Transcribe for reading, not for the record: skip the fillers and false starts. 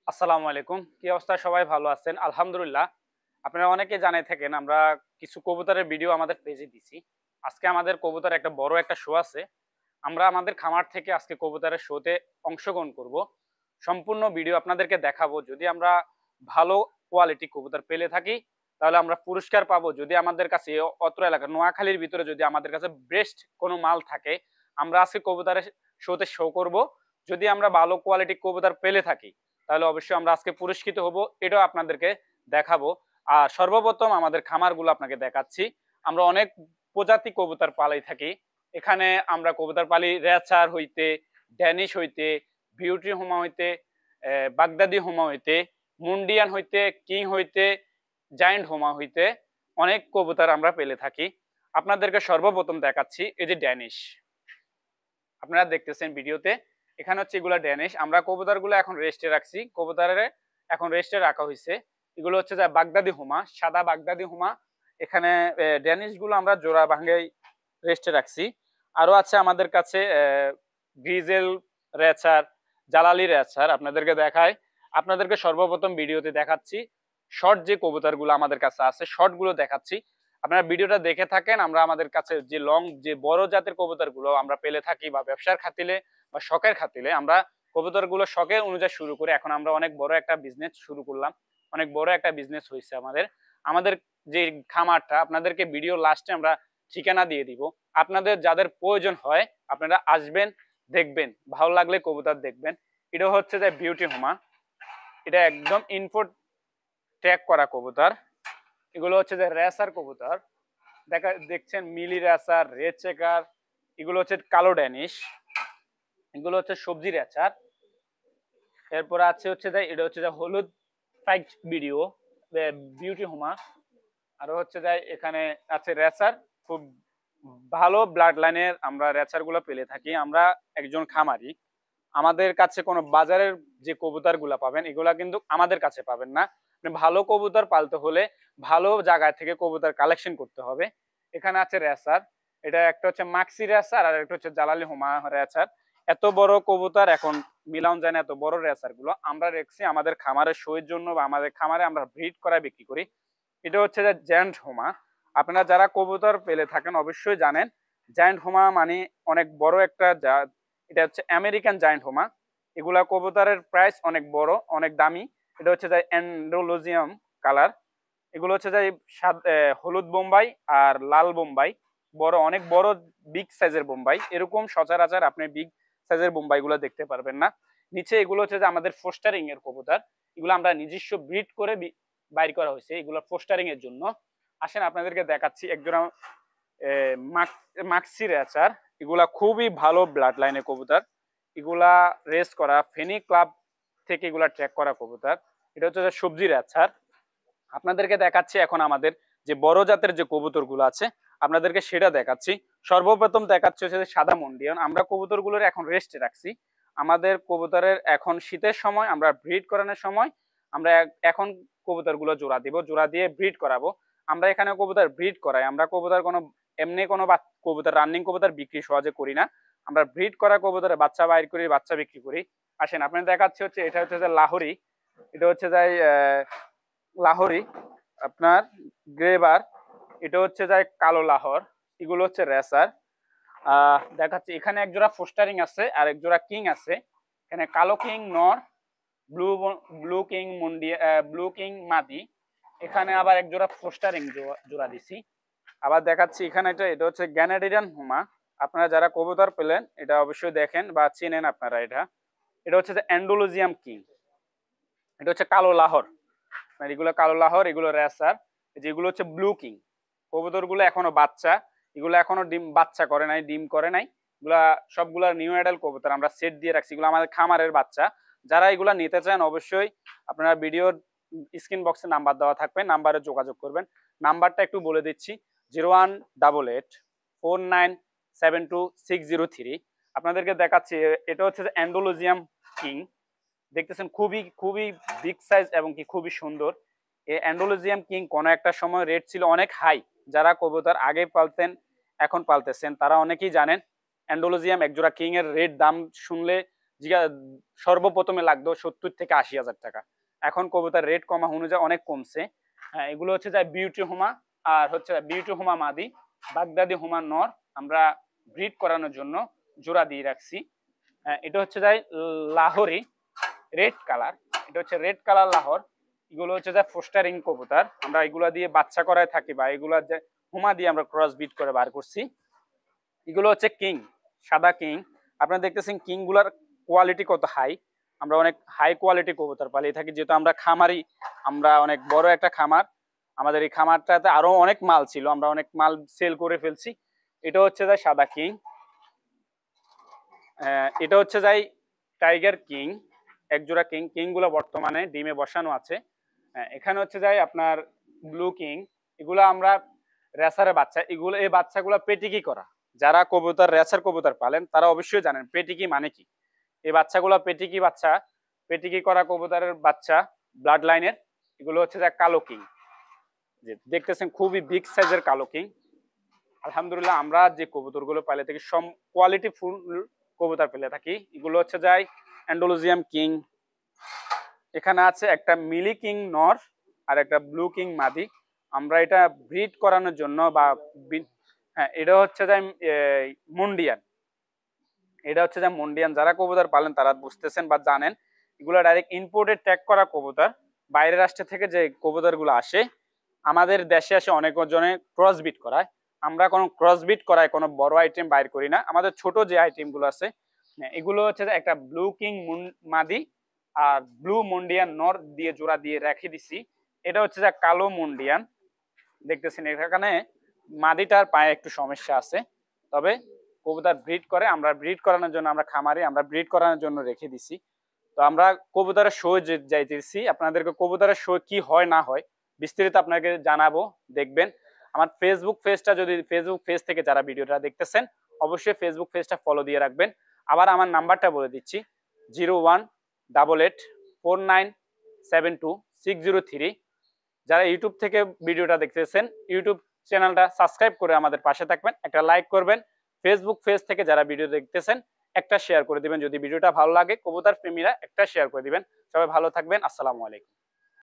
আসসালামু আলাইকুম। কি অবস্থা? সবাই ভালো আছেন? আলহামদুলিল্লাহ। আপনারা অনেকে জানাই থাকেন আমরা কিছু কবুতরের ভিডিও আমাদের পেজে দিছি। আজকে আমাদের কবুতরের একটা বড় একটা শো আছে। আমরা আমাদের খামার থেকে আজকে কবুতরের শোতে অংশগ্রহণ করব। সম্পূর্ণ ভিডিও আপনাদেরকে দেখাবো। যদি আমরা ভালো কোয়ালিটি কবুতর পেলে থাকি, তাহলে আমরা পুরস্কার পাবো। যদি আমাদের কাছে অত্র এলাকা নোয়াখালীর ভিতরে যদি আমাদের কাছে বেস্ট কোনো মাল থাকে, আমরা আজকে কবুতরের শোতে শো করব। যদি আমরা ভালো কোয়ালিটি কবুতর পেলে থাকি, তাহলে অবশ্যই আমরা আজকে পুরস্কৃত হব। এটাও আপনাদেরকে দেখাবো। আর সর্বপ্রথম আমাদের খামারগুলো আপনাকে দেখাচ্ছি। আমরা অনেক প্রজাতি কবুতর পালাই থাকি। এখানে আমরা কবুতর পালি রেচার হইতে, ড্যানিশ হইতে, বিউটি হোমা হইতে, বাগদাদি হোমা হইতে, মুন্ডিয়ান হইতে, কিং হইতে, জায়েন্ট হোমা হইতে অনেক কবুতর আমরা পেলে থাকি। আপনাদেরকে সর্বপ্রথম দেখাচ্ছি এই যে ড্যানিশ। আপনারা দেখতেছেন ভিডিওতে, এখানে হচ্ছে এগুলা ড্যানিশ। আমরা কবুতরগুলো এখন রেস্টে রাখছি। কবুতরের এখন রেস্টে রাখা হয়েছে। এগুলো হচ্ছে যে বাগদাদি হুমা, সাদা বাগদাদি হুমা। এখানে ড্যানিশ গুলো আমরা জোড়া ভাঙ্গে রেস্টে রাখছি। আরো আছে আমাদের কাছে গ্রিজেল রেচার, জালালি রেচার। আপনাদেরকে দেখায়, আপনাদেরকে সর্বপ্রথম ভিডিওতে দেখাচ্ছি শর্ট যে কবুতরগুলো আমাদের কাছে আছে, শর্ট গুলো দেখাচ্ছি। আপনারা ভিডিওটা দেখে থাকেন। আমরা আমাদের কাছে যে লং যে বড় জাতের কবুতর গুলো আমরা পেলে থাকি, বা ব্যবসার খাতিলে বা শখের খাতিলে আমরা কবুতর গুলো শখের অনুযায়ী শুরু করে এখন আমরা অনেক বড় একটা বিজনেস শুরু করলাম। অনেক বড় একটা বিজনেস হয়েছে আমাদের। আমাদের যে খামারটা আপনাদেরকে ভিডিও লাস্টে আমরা ঠিকানা দিয়ে দিব। আপনাদের যাদের প্রয়োজন হয় আপনারা আসবেন, দেখবেন, ভালো লাগলে কবুতর দেখবেন। এটা হচ্ছে যে বিউটি হোমা। এটা একদম ইনপুট ট্যাগ করা কবুতর। এগুলো হচ্ছে যে রেসার কবুতর। দেখছেন মিলি রেসার, রেড চেকার। এগুলো হচ্ছে কালো ড্যানিশ। এগুলো হচ্ছে সবজি রেচার। এরপর আছে হচ্ছে যে এটা হচ্ছে যে হলুদ পাইক ভিডিও বিউটি হোমা। আরো হচ্ছে যে এখানে আছে রেচার। খুব ভালো ব্লাড লাইনের আমরা রেচার গুলো পেলে থাকি। আমরা একজন খামারি, আমাদের কাছে কোনো বাজারের যে কবুতর গুলা পাবেন এগুলা কিন্তু আমাদের কাছে পাবেন না। ভালো কবুতর পালতে হলে ভালো জায়গায় থেকে কবুতর কালেকশন করতে হবে। এখানে আছে রেসার। এটা একটা হচ্ছে মাক্সি রেসার আর একটা হচ্ছে জালালি হুমা রেসার। এত বড় কবুতর এখন মিলান যায় না। এত বড় রেসার গুলো আমরা রেখছি আমাদের খামারের শোয়ের জন্য, বা আমাদের খামারে আমরা ব্রিড করা বিক্রি করি। এটা হচ্ছে যে জায়ান্ট হোমা। আপনারা যারা কবুতর পেলে থাকেন অবশ্যই জানেন জায়ান্ট হোমা মানে অনেক বড় একটা জাত। এটা হচ্ছে আমেরিকান জায়ান্ট হোমা। এগুলা কবুতরের প্রাইস অনেক বড়, অনেক দামি। এটা হচ্ছে যে অ্যান্ডোলজিয়াম কালার। এগুলো হচ্ছে যে হলুদ বোম্বাই আর লাল বোম্বাই। বড়, অনেক বড়, বিগ সাইজের বোম্বাই। এরকম সচরাচর আপনি বিগ সাইজের বোম্বাই গুলো দেখতে পারবেন না। নিচে এগুলো হচ্ছে যে আমাদের ফোস্টারিং এর কবুতর। এগুলো আমরা নিজস্ব ব্রিড করে বাইর করা হয়েছে এগুলো ফোস্টারিং এর জন্য। আসেন আপনাদেরকে দেখাচ্ছি একজোড়া মাক্সি রেচার। এগুলা খুবই ভালো ব্লাড লাইনের কবুতর। এগুলা রেস করা ফেনী ক্লাব থেকে এগুলা ট্র্যাক করা কবুতর। এটা হচ্ছে সবজি রেচার। আপনাদেরকে দেখাচ্ছি এখন আমাদের যে বড় জাতের যে কবুতর গুলো আছে আপনাদেরকে সেটা দেখাচ্ছি। সর্বপ্রথম দেখাচ্ছি হচ্ছে সাদা মন্ডিয়ান। আমরা কবুতর গুলোর এখন রেস্টে রাখছি। আমাদের কবুতরের এখন শীতের সময়, আমরা ব্রিড করানোর সময় আমরা এখন কবুতর গুলো জোড়া দিব, জোড়া দিয়ে ব্রিড করাবো। আমরা এখানে কবুতর ব্রিড করাই। আমরা কবুতর কোনো এমনি কোনো কবুতর রানিং কবুতর বিক্রি সহজে করি না। আমরা ব্রিড করা কবুতরের বাচ্চা বাইর করি, বাচ্চা বিক্রি করি। আসেন আপনাদের দেখাচ্ছি হচ্ছে এটা হচ্ছে যে লাহোরি। এটা হচ্ছে যে লাহোরি আপনার গ্রেবার। এটা হচ্ছে যায় কালো লাহোর। এগুলো হচ্ছে রেসার। দেখাচ্ছি এখানে এক জোড়া ফোস্টারিং আছে আর এক জোড়া কিং আছে। এখানে কালো কিং নর, ব্লু ব্লু কিং মুন্ডিয়া, ব্লু কিং মাদি। এখানে আবার এক জোড়া ফোস্টারিং জোড়া দিছি। আবার দেখাচ্ছি এখানে এটা হচ্ছে গ্যানাডিয়ান হুমা। আপনারা যারা কবুতর পেলেন এটা অবশ্যই দেখেন বা চেনেন আপনারা। এটা এটা হচ্ছে যে অ্যান্ডোলজিয়াম কিং। এটা হচ্ছে কালো লাহোর। এগুলো কালো লাহোর, এগুলো রেসার। যেগুলো হচ্ছে ব্লু কিং। কবুতর গুলো এখনো বাচ্চা। এগুলো এখনো ডিম বাচ্চা করে নাই, ডিম করে নাই। এগুলা সবগুলা নিউ অ্যাডাল্ট কবুতর আমরা সেট দিয়ে রাখছি। এগুলো আমাদের খামারের বাচ্চা। যারা এগুলা নিতে চান অবশ্যই আপনারা ভিডিওর স্ক্রিন বক্সে নাম্বার দেওয়া থাকবে, নাম্বারে যোগাযোগ করবেন। নাম্বারটা একটু বলে দিচ্ছি, 0188497260 আপনাদেরকে দেখাচ্ছি। এটা হচ্ছে অ্যান্ডোলজিয়াম কিং। দেখতেছেন খুবই খুবই বিগ সাইজ এবং কি খুবই সুন্দর। এই অ্যান্ডোলজিয়াম কিং কোনো একটা সময় রেট ছিল অনেক হাই। যারা কবুতর আগে পালতেন এখন পালতেছেন তারা অনেকেই জানেন অ্যান্ডোলজিয়াম একজোড়া কিং এর রেট দাম শুনলে সর্বপ্রথমে লাগতো 70 থেকে 80 হাজার টাকা। এখন কবুতর রেট কমা অনুযায়ী অনেক কমছে। হ্যাঁ, এগুলো হচ্ছে যায় বিউটি হুমা, আর হচ্ছে বিউটি হুমা মাদি, বাগদাদি হুমা নর। আমরা ব্রিড করানোর জন্য জোড়া দিয়ে রাখছি। হ্যাঁ, এটা হচ্ছে যায় লাহোরি রেড কালার, এটা হচ্ছে রেড কালার লাহোর। এগুলো হচ্ছে যায় ফোস্টারিং কবুতর, আমরা এগুলা দিয়ে বাচ্চা করায় থাকি বা এগুলা যে হুমা দিয়ে আমরা ক্রস ব্রিড করে বার করছি। এগুলো হচ্ছে কিং, সাদা কিং। আপনারা দেখতেছেন কিং গুলার কোয়ালিটি কত হাই। আমরা অনেক হাই কোয়ালিটি কবুতর পালিয়ে থাকি, যেহেতু আমরা খামারি, আমরা অনেক বড় একটা খামার। আমাদের এই খামারটাতে আরো অনেক মাল ছিল, আমরা অনেক মাল সেল করে ফেলছি। এটা হচ্ছে যায় সাদা কিং। এটা হচ্ছে যায় টাইগার কিং, একজোড়া কিং। কিং গুলো বর্তমানে ডিমে বসানো আছে। এখানে হচ্ছে যায় আপনার ব্লু কিং। এগুলো আমরা রেসারের বাচ্চা, এগুলো এই বাচ্চাগুলো পেটিকি করা। যারা কবুতর রেসার কবুতর পালেন তারা অবশ্যই জানেন পেটিকি মানে কি। এই বাচ্চাগুলো পেটিকি বাচ্চা, পেটিকি করা কবুতরের বাচ্চা, ব্লাড লাইনের। এগুলো হচ্ছে যায় কালো কিং, যে দেখতেছেন খুবই বিগ সাইজের কালো কিং। আলহামদুলিল্লাহ আমরা যে কবুতরগুলো পালে থাকি সব কোয়ালিটি ফুল কবুতর পেলে থাকি। এগুলো হচ্ছে যায় অ্যান্ডালুজিয়াম কিং। এখানে আছে একটা মিলি কিং নর আর একটা ব্লু কিং মাদি। আমরা এটা ব্রিড করানোর জন্য বা হ্যাঁ, এটা হচ্ছে যে মুন্ডিয়ান, এটা হচ্ছে যে মুন্ডিয়ান। যারা কবুতর পালেন তারা বুঝতেছেন বা জানেন, এগুলো ডাইরেক্ট ইম্পোর্টেড ট্যাগ করা কবুতর। বাইরের রাষ্ট্র থেকে যে কবুতরগুলো আসে আমাদের দেশে আসে অনেক জনে ক্রস বিট করায়। আমরা কোনো ক্রস বিট করায় কোনো বড় আইটেম বাইর করি না। আমাদের ছোট যে আইটেমগুলো আছে এগুলো হচ্ছে একটা ব্লু কিং মাদি আর ব্লু মুন্ডিয়ান নর দিয়ে জোড়া দিয়ে রেখে দিছি। এটা হচ্ছে যে কালো মুন্ডিয়ান, দেখতেছেন এখানে মাদিটার পায়ে একটু সমস্যা আছে, তবে কবুতর ব্রিড করে। আমরা ব্রিড করানোর জন্য আমরা খামারে আমরা ব্রিড করানোর জন্য রেখে দিছি। তো আমরা কবুতরের শো যাইতেছি, আপনাদেরকে কবুতরের শো কি হয় না হয় বিস্তারিত আপনাকে জানাবো, দেখবেন। আমার ফেসবুক পেজটা, যদি ফেসবুক পেজ থেকে যারা ভিডিওটা দেখতেছেন অবশ্যই ফেসবুক পেজটা ফলো দিয়ে রাখবেন। আবার আমার নাম্বারটা বলে দিচ্ছি 0188497260 যারা ইউটিউব থেকে ভিডিওটা দেখতেছেন ইউটিউব চ্যানেলটা সাবস্ক্রাইব করে আমাদের পাশে থাকবেন, একটা লাইক করবেন। ফেসবুক পেজ থেকে যারা ভিডিও দেখতেছেন একটা শেয়ার করে দিবেন, যদি ভিডিওটা ভালো লাগে কবুতর প্রেমীরা একটা শেয়ার করে দিবেন। সবাই ভালো থাকবেন, আসসালামু আলাইকুম।